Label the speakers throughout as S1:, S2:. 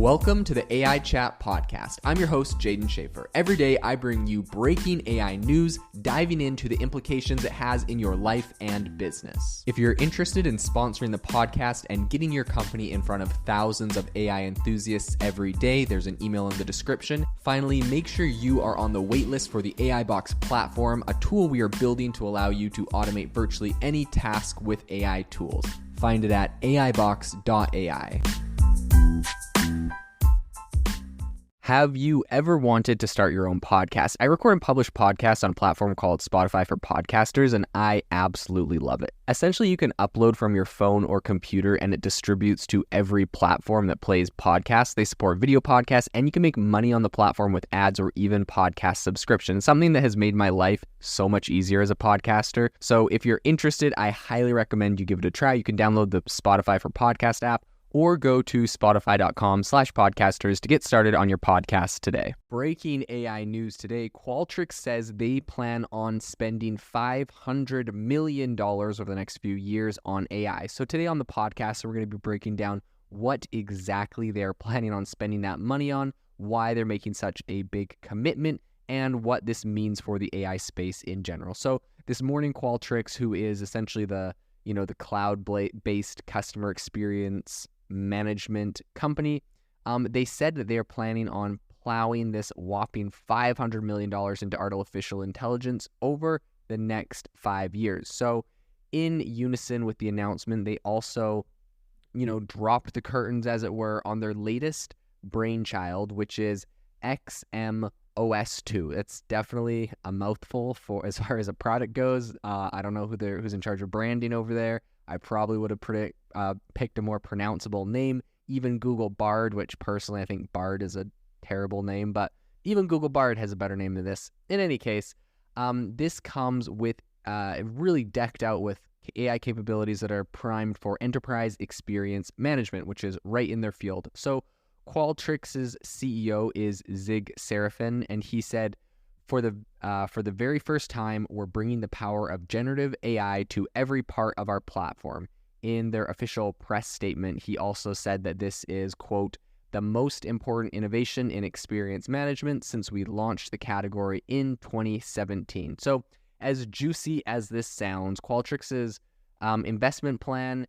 S1: Welcome to the AI Chat Podcast. I'm your host, Jaden Schaefer. Every day, I bring you breaking AI news, diving into the implications it has in your life and business. If you're interested in sponsoring the podcast and getting your company in front of thousands of AI enthusiasts every day, there's an email in the description. Finally, make sure you are on the waitlist for the AI Box platform, a tool we are building to allow you to automate virtually any task with AI tools. Find it at aibox.ai. Have you ever wanted to start your own podcast? I record and publish podcasts on a platform called Spotify for Podcasters, and I absolutely love it. Essentially, you can upload from your phone or computer, and it distributes to every platform that plays podcasts. They support video podcasts, and you can make money on the platform with ads or even podcast subscriptions, something that has made my life so much easier as a podcaster. So if you're interested, I highly recommend you give it a try. You can download the Spotify for Podcast app, or go to spotify.com/podcasters to get started on your podcast today. Breaking AI news today, Qualtrics says they plan on spending $500 million over the next few years on AI. So today on the podcast, we're going to be breaking down what exactly they're planning on spending that money on, why they're making such a big commitment, and what this means for the AI space in general. So this morning, Qualtrics, who is essentially the cloud-based customer experience management company, they said that they're planning on plowing this whopping $500 million into artificial intelligence over the next 5 years. So in unison with the announcement, they also, dropped the curtains, as it were, on their latest brainchild, which is XMOS2. It's definitely a mouthful for as far as a product goes. I don't know who's in charge of branding over there. I probably would have picked a more pronounceable name. Even Google Bard, which personally I think Bard is a terrible name, but even Google Bard has a better name than this. In any case, this comes with really decked out with AI capabilities that are primed for enterprise experience management, which is right in their field. So Qualtrics' CEO is Zig Serafin, and he said, For the very first time, we're bringing the power of generative AI to every part of our platform. In their official press statement, he also said that this is, quote, the most important innovation in experience management since we launched the category in 2017. So as juicy as this sounds, Qualtrics' investment plan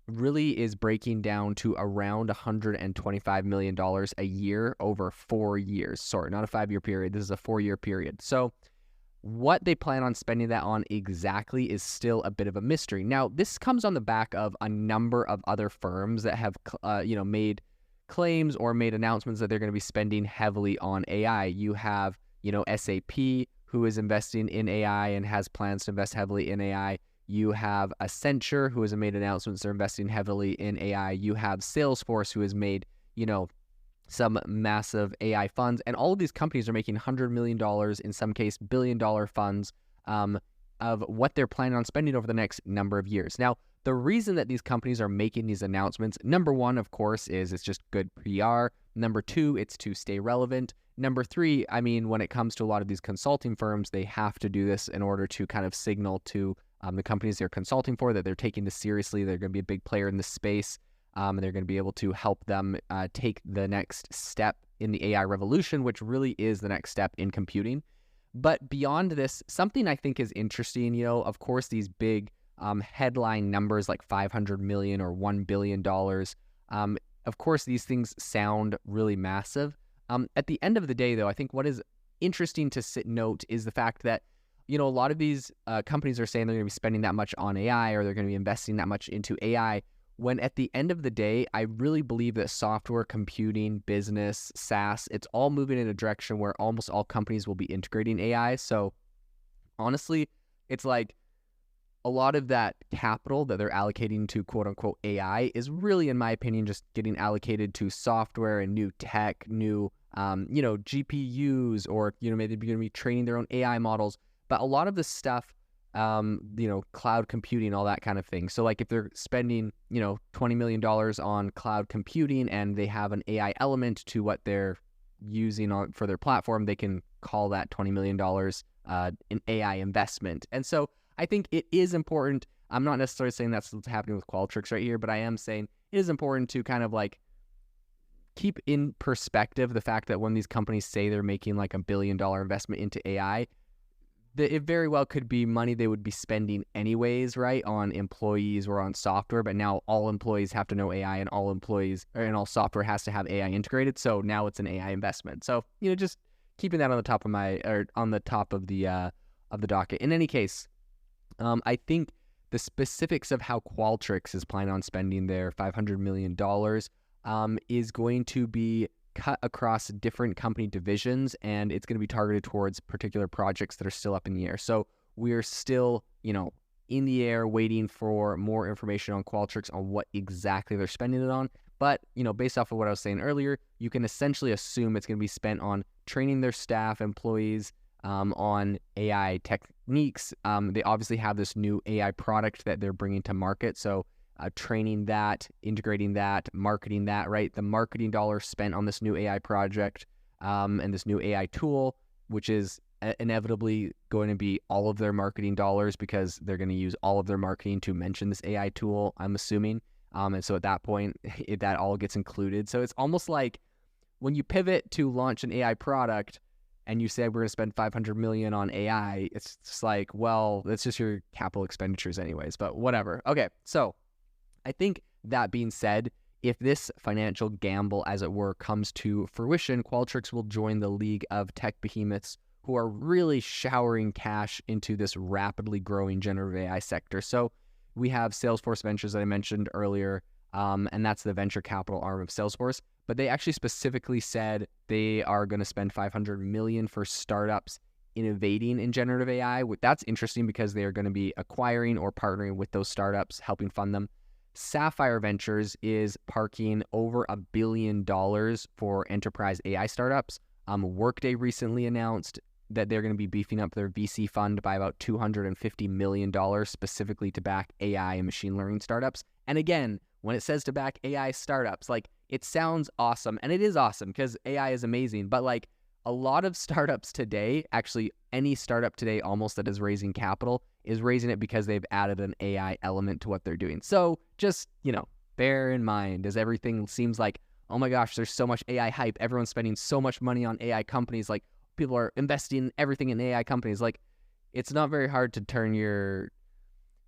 S1: really is breaking down to around $125 million a year over 4 years. Sorry, not a 5-year period. This is a 4-year period. So what they plan on spending that on exactly is still a bit of a mystery. Now, this comes on the back of a number of other firms that have, made claims or made announcements that they're going to be spending heavily on AI. You have, SAP, who is investing in AI and has plans to invest heavily in AI. You have Accenture, who has made announcements they're investing heavily in AI. You have Salesforce, who has made, some massive AI funds. And all of these companies are making $100 million, in some case, billion-dollar funds of what they're planning on spending over the next number of years. Now, the reason that these companies are making these announcements, number one, of course, is it's just good PR. Number two, it's to stay relevant. Number three, when it comes to a lot of these consulting firms, they have to do this in order to kind of signal to the companies they're consulting for that they're taking this seriously. They're going to be a big player in this space, and they're going to be able to help them take the next step in the AI revolution, which really is the next step in computing. But beyond this, something I think is interesting, of course, these big headline numbers like $500 million or $1 billion, of course, these things sound really massive. At the end of the day, though, I think what is interesting to note is the fact that a lot of these companies are saying they're going to be spending that much on AI or they're going to be investing that much into AI, when at the end of the day, I really believe that software, computing, business, SaaS, it's all moving in a direction where almost all companies will be integrating AI. So honestly, it's like a lot of that capital that they're allocating to quote unquote AI is really, in my opinion, just getting allocated to software and new tech, new, GPUs, or, maybe they're going to be training their own AI models. But a lot of this stuff, cloud computing, all that kind of thing. So like if they're spending, $20 million on cloud computing and they have an AI element to what they're using for their platform, they can call that $20 million an AI investment. And so I think it is important. I'm not necessarily saying that's what's happening with Qualtrics right here, but I am saying it is important to kind of like keep in perspective the fact that when these companies say they're making like $1 billion investment into AI, it very well could be money they would be spending anyways, right, on employees or on software. But now all employees have to know AI, and all software has to have AI integrated. So now it's an AI investment. So just keeping that on the top of the docket. In any case, I think the specifics of how Qualtrics is planning on spending their $500 million is going to be cut across different company divisions, and it's going to be targeted towards particular projects that are still up in the air. So we're still, in the air waiting for more information on Qualtrics on what exactly they're spending it on. But, based off of what I was saying earlier, you can essentially assume it's going to be spent on training their staff, employees, on AI techniques. They obviously have this new AI product that they're bringing to market. So training that, integrating that, marketing that, right? The marketing dollars spent on this new AI project and this new AI tool, which is inevitably going to be all of their marketing dollars, because they're going to use all of their marketing to mention this AI tool, I'm assuming. And so at that point, that all gets included. So it's almost like when you pivot to launch an AI product and you say we're going to spend $500 million on AI, it's just like, well, that's just your capital expenditures anyways, but whatever. Okay, so I think that being said, if this financial gamble, as it were, comes to fruition, Qualtrics will join the league of tech behemoths who are really showering cash into this rapidly growing generative AI sector. So we have Salesforce Ventures that I mentioned earlier, and that's the venture capital arm of Salesforce. But they actually specifically said they are going to spend $500 million for startups innovating in generative AI. That's interesting because they are going to be acquiring or partnering with those startups, helping fund them. Sapphire Ventures is parking over $1 billion for enterprise AI startups. Workday recently announced that they're going to be beefing up their VC fund by about $250 million specifically to back AI and machine learning startups. And again, when it says to back AI startups, like, it sounds awesome, and it is awesome because AI is amazing, but like a lot of startups today, actually any startup today almost that is raising capital is raising it because they've added an AI element to what they're doing. So just, bear in mind, as everything seems like, oh my gosh, there's so much AI hype. Everyone's spending so much money on AI companies. Like, people are investing everything in AI companies. Like, it's not very hard to turn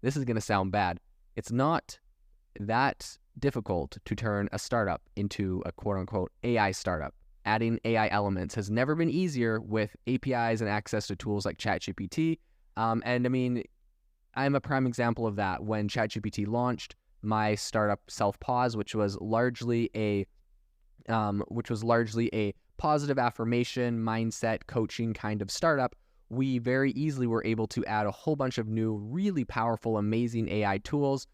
S1: this is going to sound bad. It's not that difficult to turn a startup into a quote unquote AI startup. Adding AI elements has never been easier with APIs and access to tools like ChatGPT. And I mean, I'm a prime example of that. When ChatGPT launched, my startup Self-Pause, which was largely a positive affirmation, mindset, coaching kind of startup, we very easily were able to add a whole bunch of new, really powerful, amazing AI tools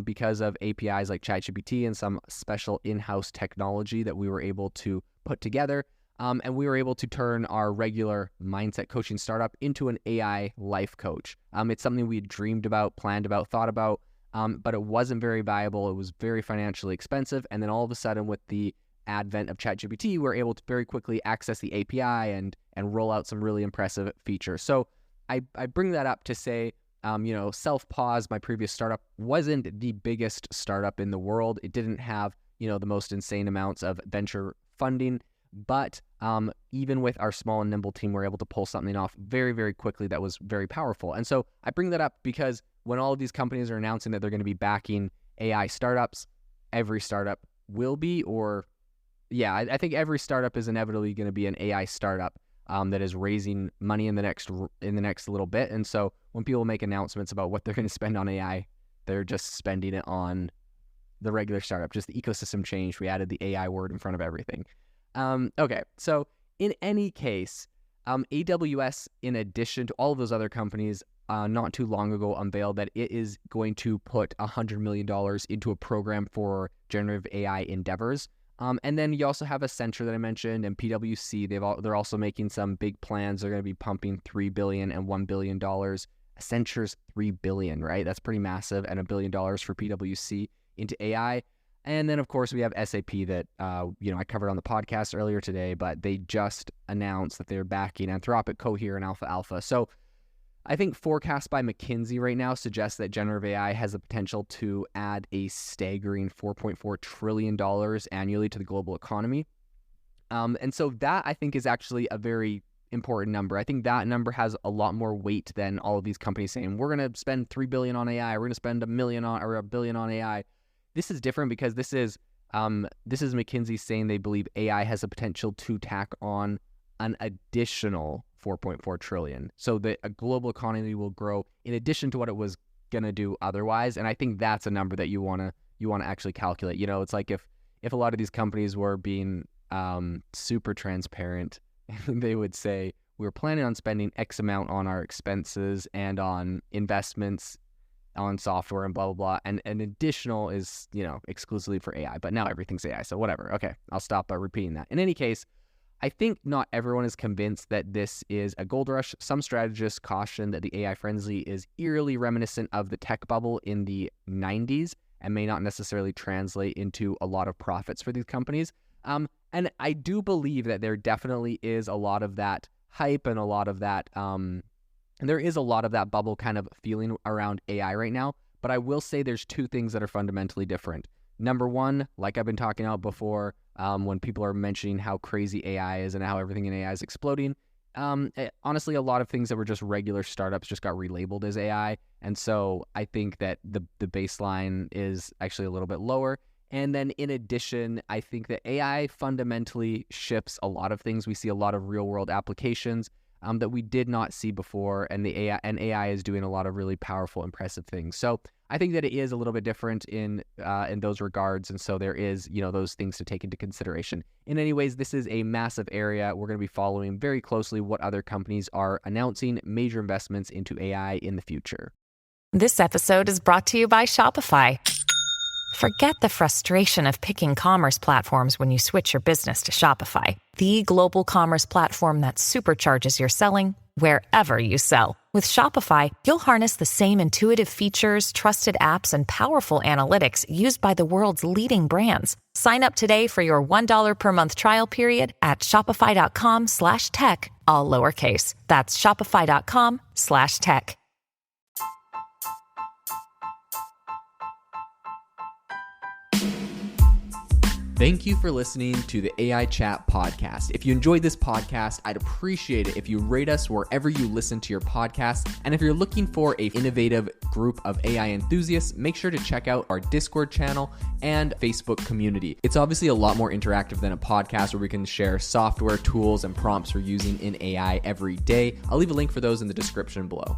S1: because of APIs like ChatGPT and some special in-house technology that we were able to put together. And we were able to turn our regular mindset coaching startup into an AI life coach. It's something we had dreamed about, planned about, thought about, but it wasn't very viable. It was very financially expensive. And then all of a sudden, with the advent of ChatGPT, we're able to very quickly access the API and roll out some really impressive features. So I bring that up to say, Self-Pause, my previous startup, wasn't the biggest startup in the world. It didn't have, the most insane amounts of venture funding. But even with our small and nimble team, we're able to pull something off very, very quickly that was very powerful. And so I bring that up because when all of these companies are announcing that they're going to be backing AI startups, every startup will be, I think every startup is inevitably going to be an AI startup that is raising money in the next little bit. And so when people make announcements about what they're going to spend on AI, they're just spending it on the regular startup, just the ecosystem change. We added the AI word in front of everything. Okay, so in any case, AWS, in addition to all of those other companies, not too long ago unveiled that it is going to put $100 million into a program for generative AI endeavors. And then you also have Accenture that I mentioned, and PwC. They're also making some big plans. They're going to be pumping $3 billion and $1 billion. Accenture's $3 billion, right? That's pretty massive, and $1 billion for PwC into AI. And then, of course, we have SAP that, I covered on the podcast earlier today, but they just announced that they're backing Anthropic, Cohere, and Alpha. So I think forecasts by McKinsey right now suggest that generative AI has the potential to add a staggering $4.4 trillion annually to the global economy. And so that, I think, is actually a very important number. I think that number has a lot more weight than all of these companies saying, we're going to spend $3 billion on AI, we're going to spend $1 billion on AI. This is different because this is McKinsey saying they believe AI has the potential to tack on an additional 4.4 trillion. So that a global economy will grow in addition to what it was going to do otherwise. And I think that's a number that you want to actually calculate. You know, it's like if a lot of these companies were being super transparent, they would say, we're planning on spending X amount on our expenses and on investments on software and blah, blah, blah. And an additional is, you know, exclusively for AI, but now everything's AI. So whatever. Okay. I'll stop by repeating that. In any case, I think not everyone is convinced that this is a gold rush. Some strategists caution that the AI frenzy is eerily reminiscent of the tech bubble in the 90s and may not necessarily translate into a lot of profits for these companies. And I do believe that there definitely is a lot of that hype and a lot of that, there is a lot of that bubble kind of feeling around AI right now. But I will say there's two things that are fundamentally different. Number one, like I've been talking about before, when people are mentioning how crazy AI is and how everything in AI is exploding, honestly, a lot of things that were just regular startups just got relabeled as AI. And so I think that the baseline is actually a little bit lower. And then in addition, I think that AI fundamentally shifts a lot of things. We see a lot of real world applications that we did not see before, and AI is doing a lot of really powerful, impressive things. So I think that it is a little bit different in those regards, and so there is, you know, those things to take into consideration. In any ways, this is a massive area. We're going to be following very closely what other companies are announcing major investments into AI in the future.
S2: This episode is brought to you by Shopify. Forget the frustration of picking commerce platforms when you switch your business to Shopify, the global commerce platform that supercharges your selling wherever you sell. With Shopify, you'll harness the same intuitive features, trusted apps, and powerful analytics used by the world's leading brands. Sign up today for your $1 per month trial period at shopify.com/tech, all lowercase. That's shopify.com/tech.
S3: Thank you for listening to the AI Chat podcast. If you enjoyed this podcast, I'd appreciate it if you rate us wherever you listen to your podcast. And if you're looking for an innovative group of AI enthusiasts, make sure to check out our Discord channel and Facebook community. It's obviously a lot more interactive than a podcast where we can share software, tools, and prompts we're using in AI every day. I'll leave a link for those in the description below.